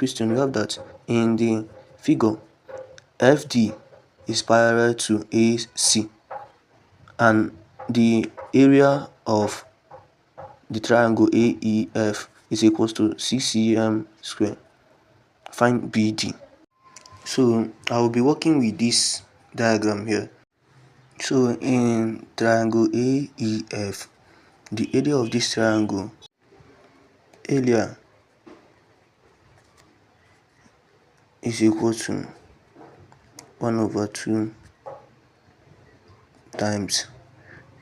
question, we have that in the figure, FD is parallel to AC, and the area of the triangle AEF is equals to 6cm square. Find BD. So I will be working with this diagram here. So in triangle AEF, the area of this triangle area is equal to 1/2 times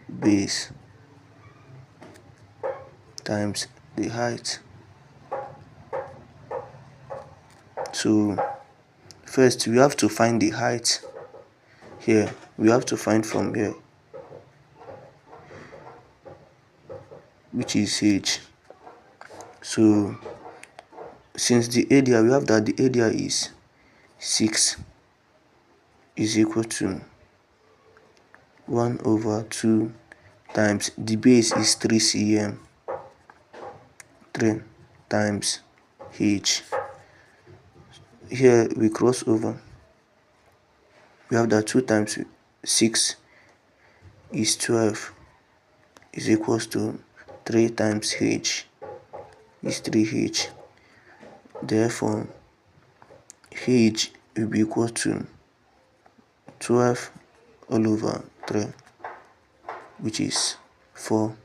base times the height. So first we have to find the height here. We have to find from here, which is h. So since the area, we have that the area is 6 is equal to 1/2 times the base is 3cm, 3 times h. Here we cross over, we have that 2 times 6 is 12 is equals to 3 times h is 3h. Therefore h will be equal to 12/3, which is 4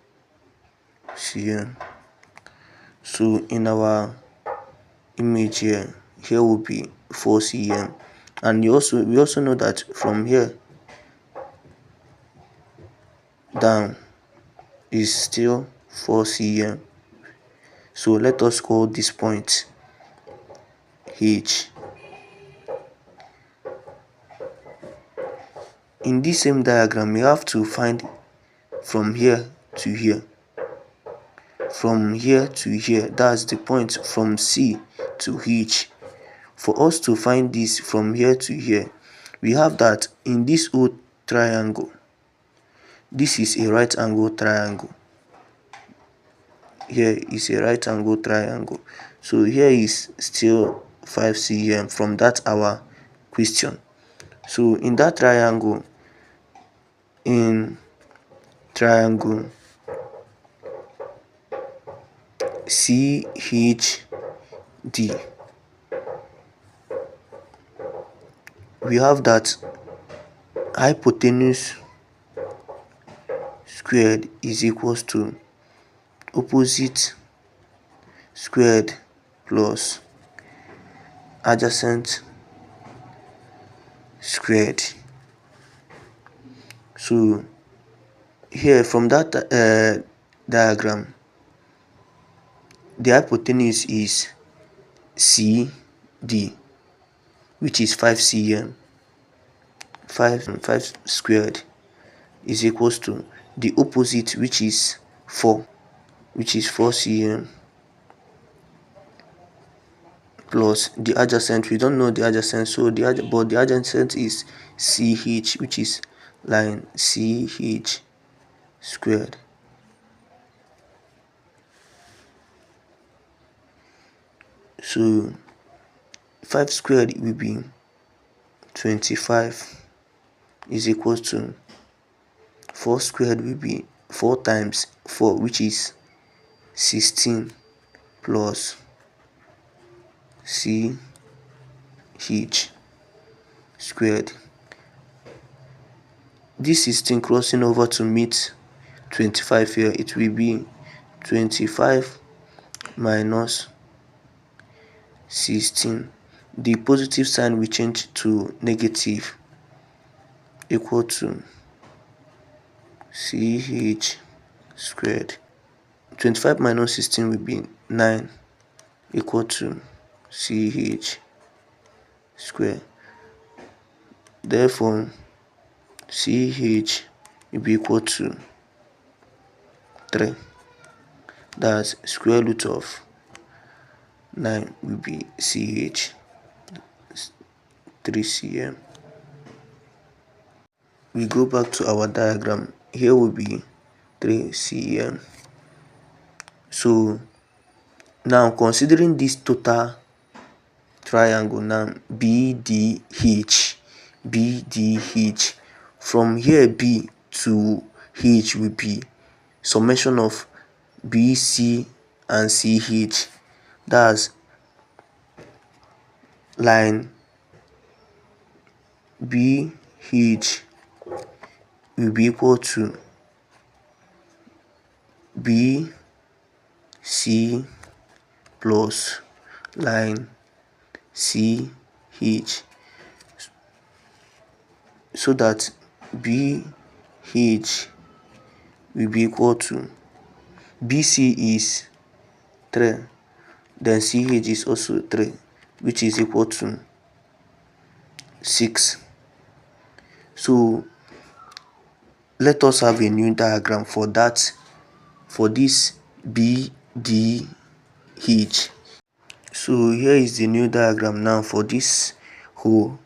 cm. So in our image here will be 4 cm, and we also know that from here down is still 4 cm. So let us call this point h. In this same diagram, we have to find from here to here. From here to here, that's the point from C to H. For us to find this from here to here, we have that in this whole triangle, this is a right angle triangle. Here is a right angle triangle. So here is still 5 cm from that our question. So in that triangle, in triangle CHD, we have that hypotenuse squared is equals to opposite squared plus adjacent squared. So here from that diagram, the hypotenuse is CD, which is 5 cm. 5 squared is equals to the opposite, which is 4, which is 4 cm, plus the adjacent. We don't know the adjacent, so but the adjacent is CH, which is line CH squared. So 5 squared will be 25 is equals to 4 squared will be 4 times 4, which is 16, plus CH squared. This 16 crossing over to meet 25 here, it will be 25 minus 16. The positive sign will change to negative, equal to CH squared. 25 minus 16 will be 9, equal to CH squared. Therefore CH will be equal to 3. That's square root of 9 will be CH, 3 cm. We go back to our diagram. Here will be 3 cm. So now considering this total triangle now, BDH. BDH. From here, B to H will be summation of BC and CH. That's line BH will be equal to BC plus line CH, so that BH will be equal to BC is 3, then CH is also 3, which is equal to 6. So let us have a new diagram for that, for this BDH. So here is the new diagram now for this whole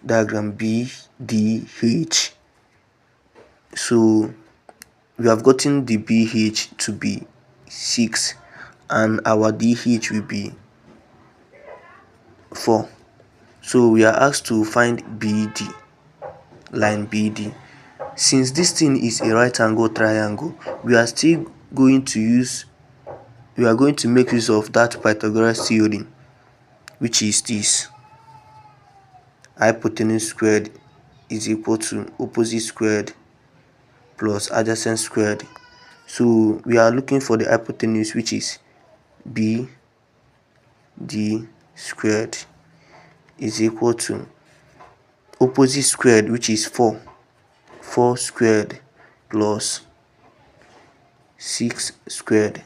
diagram BDH. So we have gotten the BH to be 6 and our DH will be 4. So we are asked to find BD, line BD. Since this thing is a right angle triangle, we are going to make use of that Pythagoras theorem, which is this: hypotenuse squared is equal to opposite squared plus adjacent squared. So we are looking for the hypotenuse, which is BD squared is equal to opposite squared, which is 4 squared plus 6 squared.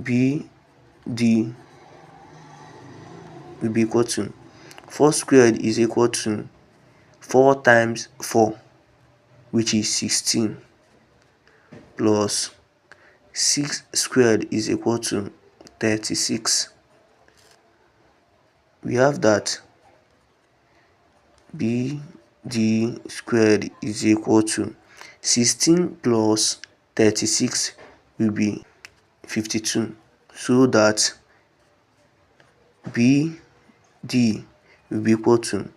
BD will be equal to 4 squared is equal to 4 times 4, which is 16, plus 6 squared is equal to 36. We have that BD squared is equal to 16 plus 36 will be 52. So that BD will be equal to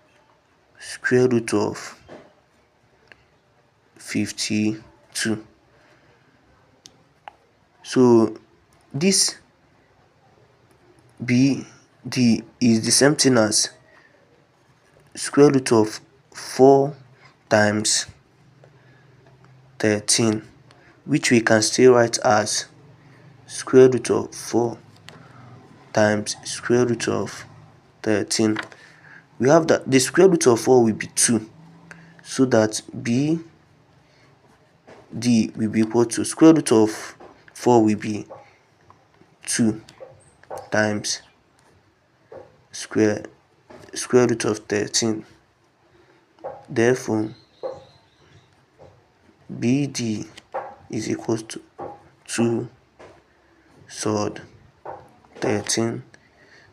square root of 52. So this BD is the same thing as square root of 4 times 13, which we can still write as square root of 4 times square root of 13. We have that the square root of 4 will be 2, so that BD will be equal to square root of 4 will be 2 times square root of 13. Therefore BD is equal to 2 sod 13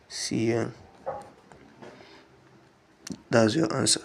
cm. That's your answer.